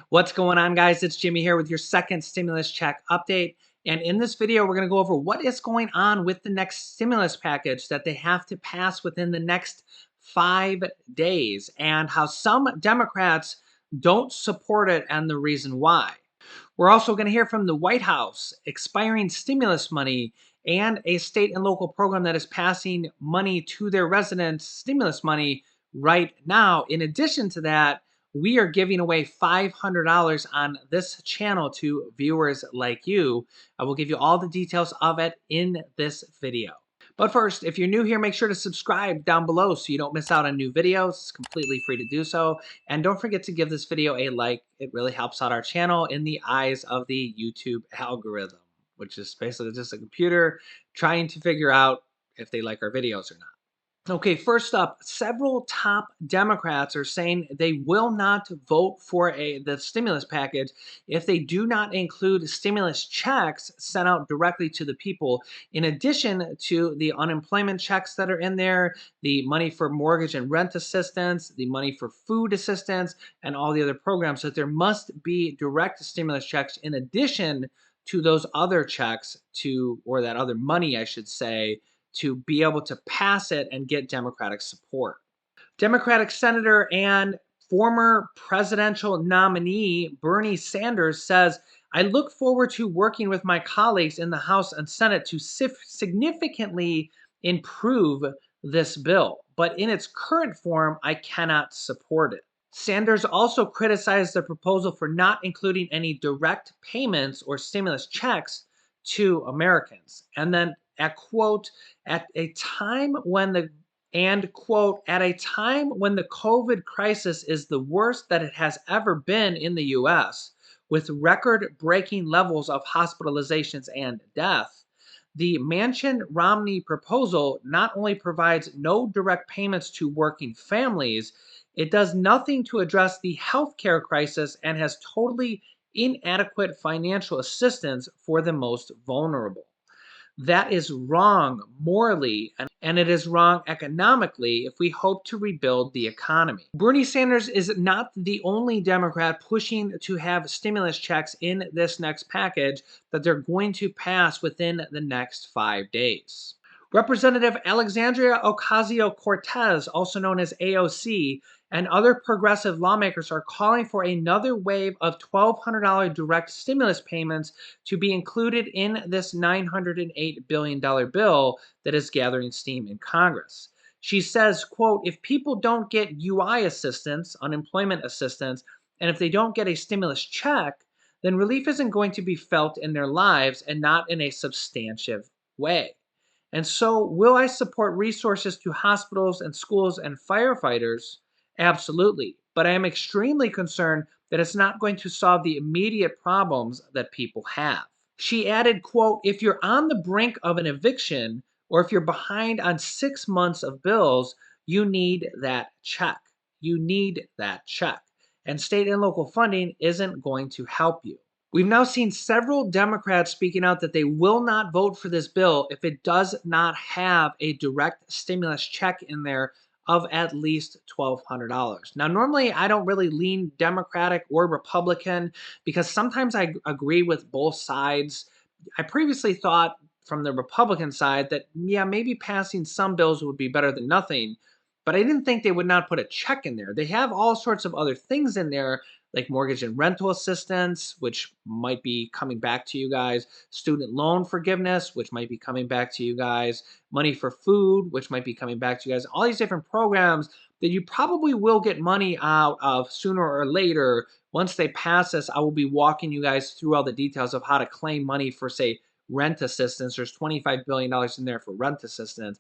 What's going on, guys? It's Jimmy here with your second stimulus check update. And in this video, we're going to go over what is going on with the next stimulus package that they have to pass within the next 5 days and how some Democrats don't support it and the reason why. We're also going to hear from the White House, expiring stimulus money, and a state and local program that is passing money to their residents, stimulus money, right now. In addition to that, we are giving away $500 on this channel to viewers like you. I will give you all the details of it in this video. But first, if you're new here, make sure to subscribe down below so you don't miss out on new videos. It's completely free to do so. And don't forget to give this video a like. It really helps out our channel in the eyes of the YouTube algorithm, which is basically just a computer trying to figure out if they like our videos or not. Okay, first up, several top Democrats are saying they will not vote for the stimulus package if they do not include stimulus checks sent out directly to the people, in addition to the unemployment checks that are in there, the money for mortgage and rent assistance, the money for food assistance, and all the other programs. So there must be direct stimulus checks in addition to those other checks or that other money, I should say, to be able to pass it and get Democratic support. Democratic Senator and former presidential nominee Bernie Sanders says, I look forward to working with my colleagues in the House and Senate to significantly improve this bill, but in its current form, I cannot support it. Sanders also criticized the proposal for not including any direct payments or stimulus checks to Americans. And then at a time when the COVID crisis is the worst that it has ever been in the US, with record-breaking levels of hospitalizations and death, the Manchin-Romney proposal not only provides no direct payments to working families, it does nothing to address the healthcare crisis and has totally inadequate financial assistance for the most vulnerable. That is wrong morally, and it is wrong economically if we hope to rebuild the economy. Bernie Sanders is not the only Democrat pushing to have stimulus checks in this next package that they're going to pass within the next 5 days. Representative Alexandria Ocasio-Cortez, also known as AOC, and other progressive lawmakers are calling for another wave of $1,200 direct stimulus payments to be included in this $908 billion bill that is gathering steam in Congress. She says, quote, if people don't get UI assistance, unemployment assistance, and if they don't get a stimulus check, then relief isn't going to be felt in their lives and not in a substantive way. And so, will I support resources to hospitals and schools and firefighters? Absolutely. But I am extremely concerned that it's not going to solve the immediate problems that people have. She added, quote, if you're on the brink of an eviction or if you're behind on 6 months of bills, you need that check. You need that check. And state and local funding isn't going to help you. We've now seen several Democrats speaking out that they will not vote for this bill if it does not have a direct stimulus check in there of at least $1,200. Now, normally I don't really lean Democratic or Republican because sometimes I agree with both sides. I previously thought from the Republican side that, yeah, maybe passing some bills would be better than nothing, but I didn't think they would not put a check in there. They have all sorts of other things in there like mortgage and rental assistance, which might be coming back to you guys, student loan forgiveness, which might be coming back to you guys, money for food, which might be coming back to you guys, all these different programs that you probably will get money out of sooner or later. Once they pass this, I will be walking you guys through all the details of how to claim money for, say, rent assistance. There's $25 billion in there for rent assistance.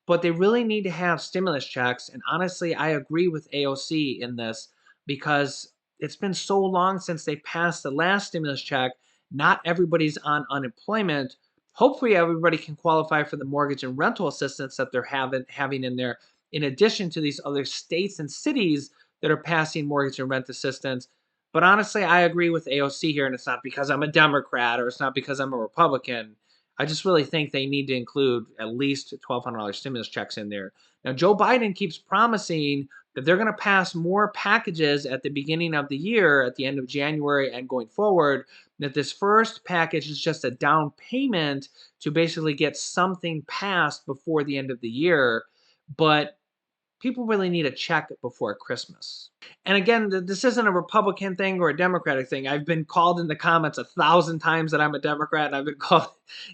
But they really need to have stimulus checks. And honestly, I agree with AOC in this because it's been so long since they passed the last stimulus check. Not everybody's on unemployment. Hopefully, everybody can qualify for the mortgage and rental assistance that they're having in there, in addition to these other states and cities that are passing mortgage and rent assistance. But honestly, I agree with AOC here, and it's not because I'm a Democrat or it's not because I'm a Republican. I just really think they need to include at least $1,200 stimulus checks in there. Now, Joe Biden keeps promising that they're going to pass more packages at the beginning of the year, at the end of January and going forward, that this first package is just a down payment to basically get something passed before the end of the year. But people really need a check before Christmas. And again, this isn't a Republican thing or a Democratic thing. I've been called in the comments 1,000 times that I'm a Democrat, and I've been called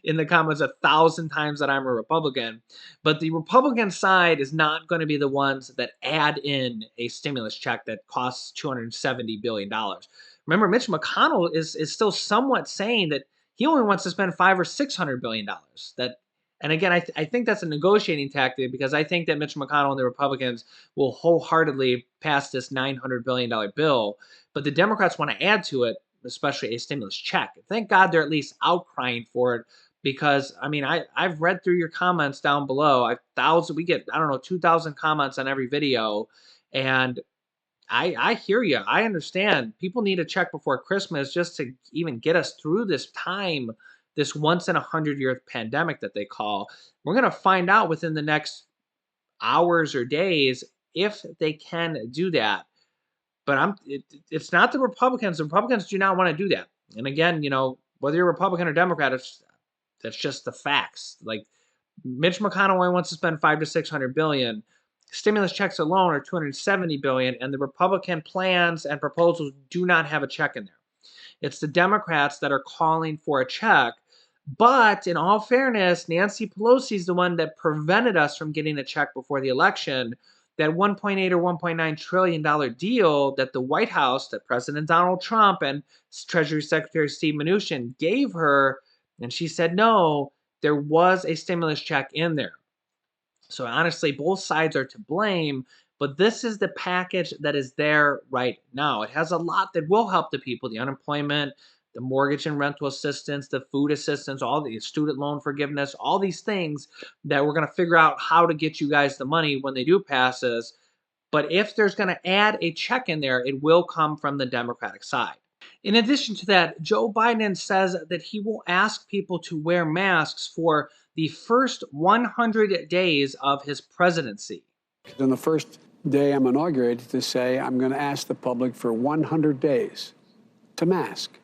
in the comments 1,000 times that I'm a Republican. But the Republican side is not going to be the ones that add in a stimulus check that costs $270 billion. Remember, Mitch McConnell is still somewhat saying that he only wants to spend $500 or $600 billion. And again, I think that's a negotiating tactic, because I think that Mitch McConnell and the Republicans will wholeheartedly pass this $900 billion bill. But the Democrats want to add to it, especially a stimulus check. Thank God they're at least outcrying for it, because, I mean, I've read through your comments down below. We get, 2,000 comments on every video. And I hear you. I understand. People need a check before Christmas just to even get us through this time, this once in 100-year pandemic that they call. We're going to find out within the next hours or days if they can do that. But it's not the Republicans. The Republicans do not want to do that. And again, whether you're Republican or Democrat, that's just the facts. Like, Mitch McConnell only wants to spend $500 to $600 billion. Stimulus checks alone are $270 billion, and the Republican plans and proposals do not have a check in there. It's the Democrats that are calling for a check. But in all fairness, Nancy Pelosi is the one that prevented us from getting a check before the election. That $1.8 or $1.9 trillion deal that the White House, that President Donald Trump and Treasury Secretary Steve Mnuchin gave her, and she said no, there was a stimulus check in there. So honestly, both sides are to blame. But this is the package that is there right now. It has a lot that will help the people: the unemployment, the mortgage and rental assistance, the food assistance, all the student loan forgiveness, all these things that we're going to figure out how to get you guys the money when they do pass this. But if there's going to add a check in there, it will come from the Democratic side. In addition to that, Joe Biden says that he will ask people to wear masks for the first 100 days of his presidency. On the first day I'm inaugurated, to say I'm going to ask the public for 100 days to mask.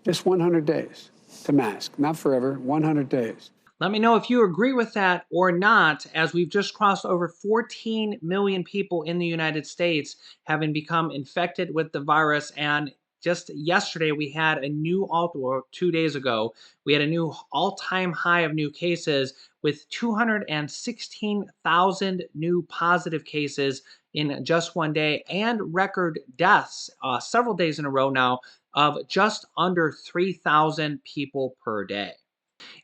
Just 100 days to mask. Not forever, 100 days. Let me know if you agree with that or not, as we've just crossed over 14 million people in the United States having become infected with the virus. And just yesterday, we had a new, or 2 days ago, we had a new all-time high of new cases with 216,000 new positive cases in just one day, and record deaths several days in a row now of just under 3,000 people per day.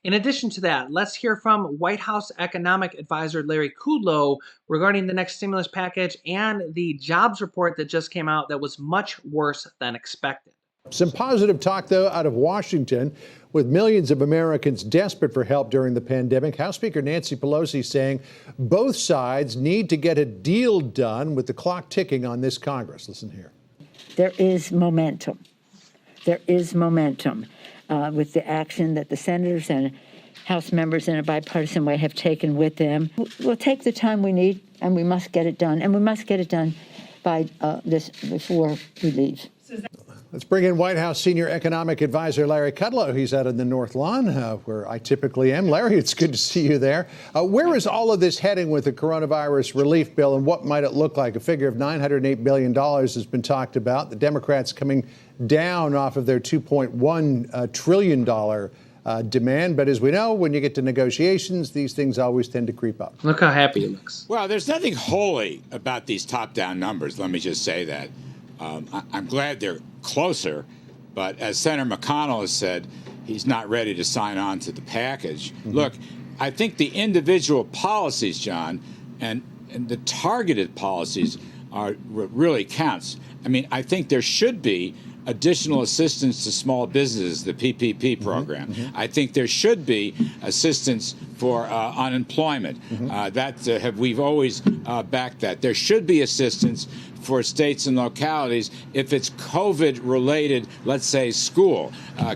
In addition to that, let's hear from White House economic advisor Larry Kudlow regarding the next stimulus package and the jobs report that just came out that was much worse than expected. Some positive talk, though, out of Washington. With millions of Americans desperate for help during the pandemic, House Speaker Nancy Pelosi saying both sides need to get a deal done with the clock ticking on this Congress. Listen here. There is momentum. There is momentum with the action that the senators and House members in a bipartisan way have taken with them. We'll take the time we need, and we must get it done. And we must get it done by before we leave. Let's bring in White House senior economic advisor Larry Kudlow. He's out in the North Lawn, where I typically am. Larry, it's good to see you there. Where is all of this heading with the coronavirus relief bill, and what might it look like? A figure of $908 billion has been talked about. The Democrats coming down off of their $2.1 trillion demand. But as we know, when you get to negotiations, these things always tend to creep up. Look how happy he looks. Well, there's nothing holy about these top-down numbers. Let me just say that. I'm glad they're closer, but as Senator McConnell has said, he's not ready to sign on to the package. Mm-hmm. Look, I think the individual policies, John, and the targeted policies are what really counts. I mean, I think there should be additional assistance to small businesses, the PPP program. Mm-hmm. I think there should be assistance for unemployment. Mm-hmm. We've always backed that. There should be assistance for states and localities if it's COVID-related, let's say school,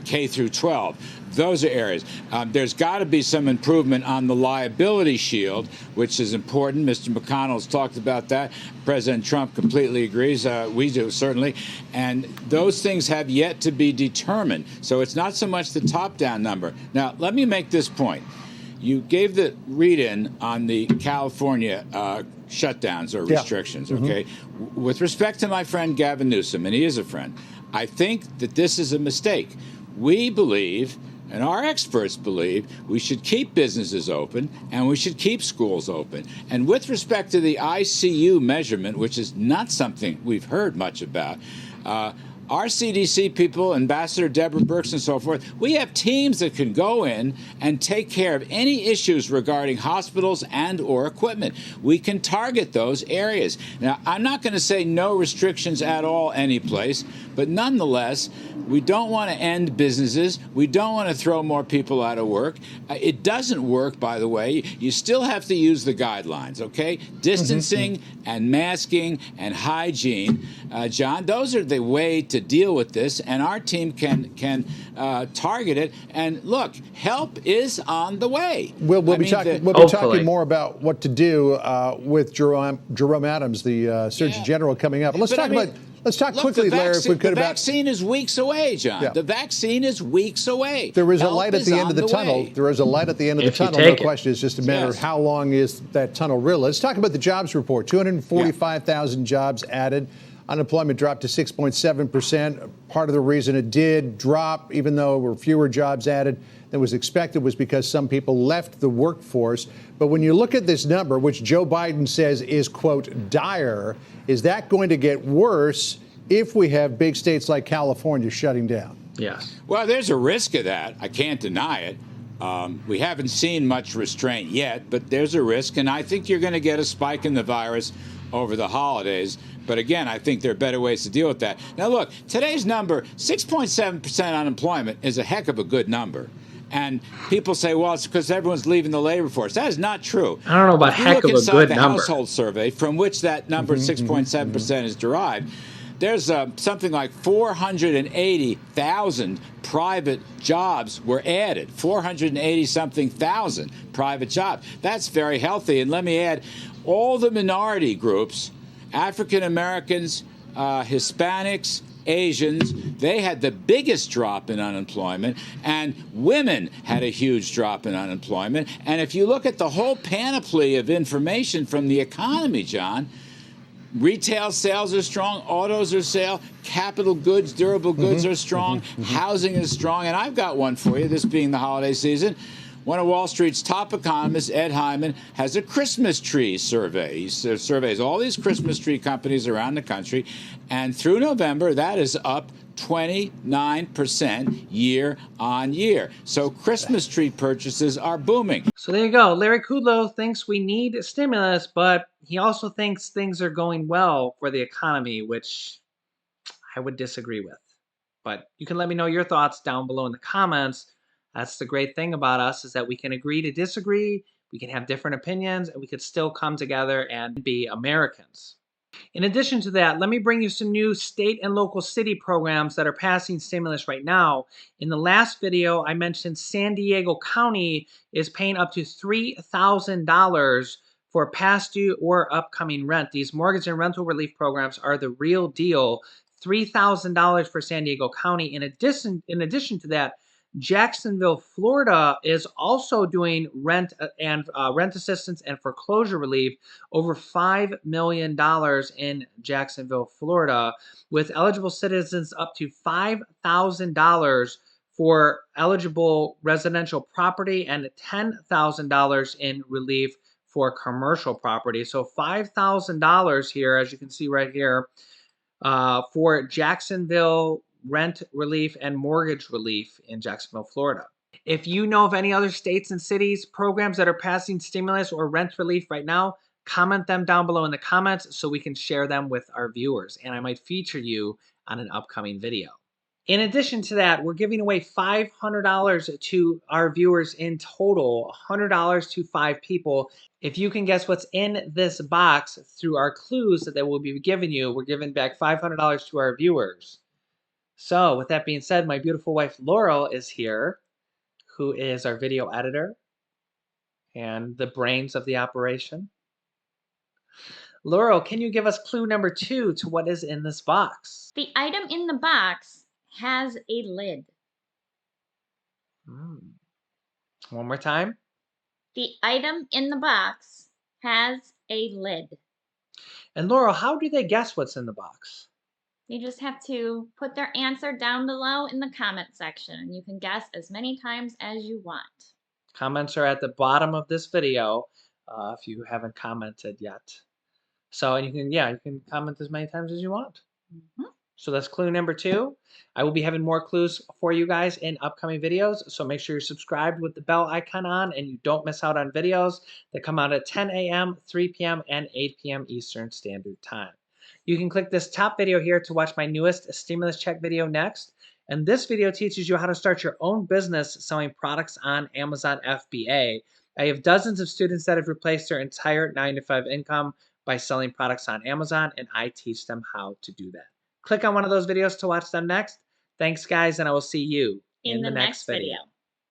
K through 12. Those are areas. There's got to be some improvement on the liability shield, which is important. Mr. McConnell's talked about that. President Trump completely agrees. We do, certainly. And those things have yet to be determined. So it's not so much the top-down number. Now, let me make this point. You gave the read-in on the California shutdowns or restrictions, okay? With respect to my friend Gavin Newsom, and he is a friend, I think that this is a mistake. We believe, and our experts believe, we should keep businesses open and we should keep schools open. And with respect to the ICU measurement, which is not something we've heard much about, our CDC people, Ambassador Deborah Birx and so forth, we have teams that can go in and take care of any issues regarding hospitals and or equipment. We can target those areas. Now, I'm not going to say no restrictions at all any place, but nonetheless, we don't want to end businesses. We don't want to throw more people out of work. It doesn't work, by the way. You still have to use the guidelines, okay? Distancing and masking and hygiene. John, those are the way to deal with this, and our team can target it. And look, help is on the way. We'll be talking more about what to do with Jerome Adams, the Surgeon General, coming up. Let's talk quickly, Larry, if we could, about... The vaccine is weeks away, John. Yeah. The vaccine is weeks away. There is a light at the end of the tunnel. There is a light at the end of the tunnel. No question. It's just a matter of how long is that tunnel real. Let's talk about the jobs report. 245,000 jobs added. Unemployment dropped to 6.7%. Part of the reason it did drop, even though there were fewer jobs added than was expected, was because some people left the workforce. But when you look at this number, which Joe Biden says is, quote, dire, is that going to get worse if we have big states like California shutting down? Yes. Well, there's a risk of that. I can't deny it. We haven't seen much restraint yet, but there's a risk. And I think you're going to get a spike in the virus over the holidays. But again, I think there are better ways to deal with that. Now, look, today's number, 6.7% unemployment, is a heck of a good number. And people say, well, it's because everyone's leaving the labor force. That is not true. I don't know about heck of a good number. The household survey, from which that number 6.7% is derived, there's something like 480,000 private jobs were added. 480-something thousand private jobs. That's very healthy. And let me add, all the minority groups, African Americans, Hispanics, Asians, they had the biggest drop in unemployment, and women had a huge drop in unemployment. And if you look at the whole panoply of information from the economy, John, retail sales are strong, autos are sale, capital goods, durable goods are strong, housing is strong. And I've got one for you, this being the holiday season. One of Wall Street's top economists, Ed Hyman, has a Christmas tree survey. He surveys all these Christmas tree companies around the country, and through November, that is up 29% year on year. So Christmas tree purchases are booming. So there you go. Larry Kudlow thinks we need stimulus, but he also thinks things are going well for the economy, which I would disagree with. But you can let me know your thoughts down below in the comments. That's the great thing about us, is that we can agree to disagree, we can have different opinions, and we could still come together and be Americans. In addition to that, let me bring you some new state and local city programs that are passing stimulus right now. In the last video, I mentioned San Diego County is paying up to $3,000 for past due or upcoming rent. These mortgage and rental relief programs are the real deal. $3,000 for San Diego County. In addition to that, Jacksonville, Florida is also doing rent assistance and foreclosure relief, over $5 million in Jacksonville, Florida, with eligible citizens up to $5,000 for eligible residential property and $10,000 in relief for commercial property. So $5,000 here, as you can see right here, for Jacksonville rent relief and mortgage relief in Jacksonville, Florida. If you know of any other states and cities programs that are passing stimulus or rent relief right now, comment them down below in the comments so we can share them with our viewers, and I might feature you on an upcoming video. In addition to that, we're giving away $500 to our viewers in total, $100 to 5 people. If you can guess what's in this box through our clues that we'll be giving you, we're giving back $500 to our viewers. So with that being said, my beautiful wife Laurel is here, who is our video editor and the brains of the operation. Laurel, can you give us clue number 2 to what is in this box? The item in the box has a lid. One more time. The item in the box has a lid. And Laurel, how do they guess what's in the box? You just have to put their answer down below in the comment section, and you can guess as many times as you want. Comments are at the bottom of this video if you haven't commented yet. So you can comment as many times as you want. So that's clue number 2. I will be having more clues for you guys in upcoming videos. So make sure you're subscribed with the bell icon on and you don't miss out on videos that come out at 10 a.m., 3 p.m., and 8 p.m. Eastern Standard Time. You can click this top video here to watch my newest stimulus check video next. And this video teaches you how to start your own business selling products on Amazon FBA. I have dozens of students that have replaced their entire 9-to-5 income by selling products on Amazon, and I teach them how to do that. Click on one of those videos to watch them next. Thanks, guys, and I will see you in the next video.